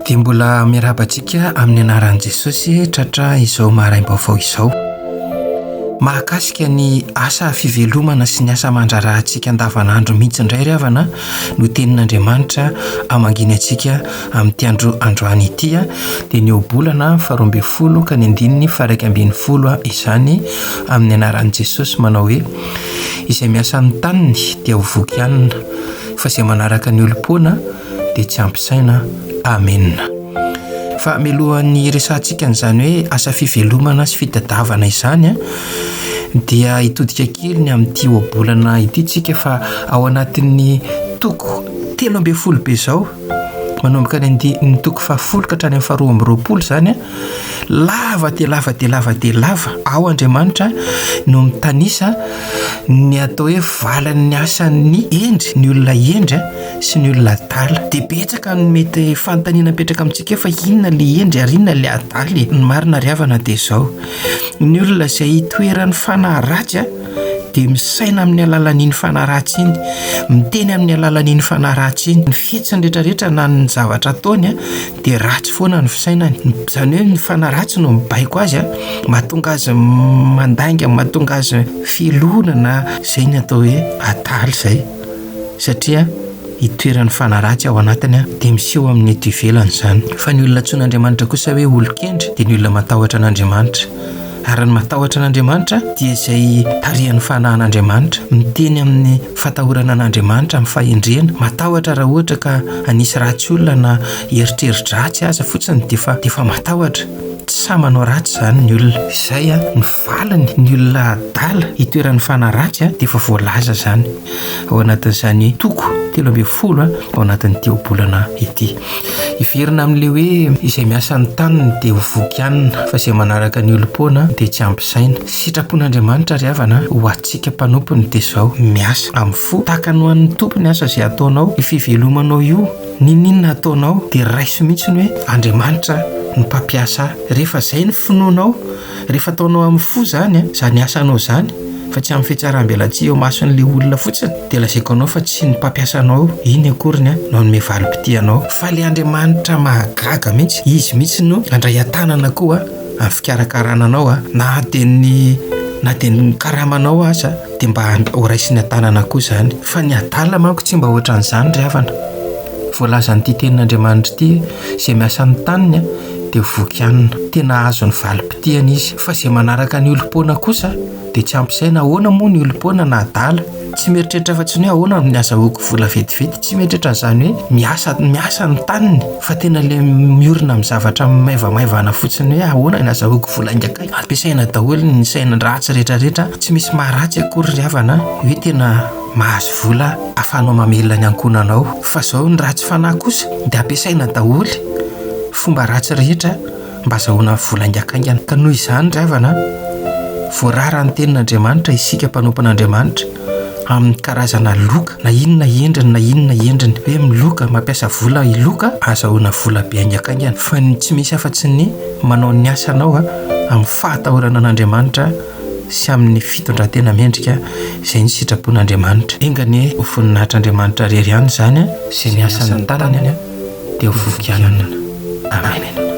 Dia mbola miarabantsika amin'ny anaran'i Jesosy tratra izao maraim-baovao izao. Mahakasika ny asa fivelomana sy ny asa mandrarahantsika andavanandro mihitsy indray ry havana no tenin'Andriamanitra hamanginy antsika amin'ity androany ity dia ny obolana 12 ka ny andininy 1/12 izany amin'ny anaran'i Jesosy manao hoe izay miasa amin'ny taniny dia ho voky hanina fa izay manaraka ny olom-pona dia tsy ampisaina. Amen. Fa milohan'ny resantsika n'izany hoe asa fivelomana sy fitadiavana izany dia hitodika kely ny amin'ity obolana ity tsika fa ao anatin'ny toko 13 be izao manomboka ny toko 10 ka hatrany amin'ny 12 zany lava dia lava dia lava dia lava ao Andriamanitra no mitanisa ny atao hoe valan'ny asan'ny endry ny olona endry sy ny olona adaly dia betsaka ny mety fanontaniana mipetraka amintsika fa inona le endry ary inona le adaly. Ny marina ry havana dia izao ny olona izay toeran'ny fanahy ratsy dia misaina amin'ny alalan'iny fanahy ratsy iny, miteny amin'ny alalan'iny fanahy ratsy iny, ny fihetsiny rehetrarehetra na ny zavatra ataony dia ratsy foana ny fisainany. Izany hoe ny fanahy ratsy no mibaiko azy mahatonga azy mandainga, mahatonga azy filonana, izay ny atao hoe adaly izay, satria itoeran'ny fanahy ratsy ao anatiny dia miseho amin'ny eto ivelany izany. Fa ny olona tsoin'Andriamanitra kosa hoe olon-kendry dia ny olona matahotra an'Andriamanitra. Ary ny matahotra an'Andriamanitra dia izay tarihan'ny fanahin'Andriamanitra, miteny amin'ny fatahorana an'Andriamanitra amin'ny fahendrena. Matahotra raha ohatra ka anisy ratsy olona na eritreritra ratsy aza fotsiny dia efa matahotra. Tsy sa manao ratsy izany ny olona. Izay ny valany ny olona adala itoeran'ny fanahy ratsy dia efa voalaza izany ao anatin'izany toko 13 ao anatin'ity obolana ity. Iverina amin'ilay hoe izay miasa ny taniny dia ho voky hanina fa izay manaraka ny olom-pona dia tsy ampisaina. Sitrapon'Andriamanitra ry havana ho antsika mpanompony dia izao miasa amin'ny fo tahaka ny an'ny tompony asa izay ataonao, fivelomanao io ninona ataonao dia raiso mihitsy ny hoe Andriamanitra ny mpampiasa. Rehefa izay ny finoanao, rehefa ataonao amin'ny fo zany asanao zany fa tsy amin'ny fiatsaram-belatsy eo mason'ilay olona fotsiny dia lazaiko anao fa tsy ny mpampiasanao iny akoriny no ny mevalim-pity anao fa ilay Andriamanitra mahagaga mihitsy, izy mihitsy no andray an-tanana koa amin'ny fikarakarana anao na dia ny karamanao aza dia mba ho raisiny an-tanana koa zany. Fa ny adala manko tsy mba ohatran'izany ry havana. Voalaza n'ity tenin'Andriamanitra ity izay miasa ny taniny dia voky hanina, tena azo ny valim-pitihana izy. Fa izay manaraka ny olom-pona kosa dia tsy ampisaina. Ahoana moa ny olom-pona na adala? Tsy mieritreritra fa tsy ny hoe ahoana ny azahoako vola vetivety, tsy mieritreritra izany hoe miasa ny taniny fa tena le miorina amin'ny zavatra maivamaivana fotsiny hoe ahoana ny azahoako vola ingakay. Ampiasaina daholo ny saina ratsy rehetrarehetra, tsy misy maharatsy akory ry havana hoe tena mahazo vola ahafahanao mamelona ny ankonanao. Fa izao ny ratsy fanahy kosa dia ampiasaina daholo fomba ratsy rehetra mba azahoana vola ingakaingana. Ka noho izany ry havana voarara ny tenin'Andriamanitra isika mpanompon'Andriamanitra amin'ny karazana loka na inona endriny hoe miloka mampiasa vola iloka azahoana vola be ingakaingana. Fa tsy misy afa-tsy ny manao ny asanao amin'ny fahatahorana an'Andriamanitra sy amin'ny fitondrantena mendrika izay ny sitrapon'Andriamanitra. Engany ho voninahitr'Andriamanitra rery ihany izany izay miasa ny tanany dia ho voky hanina. Amen.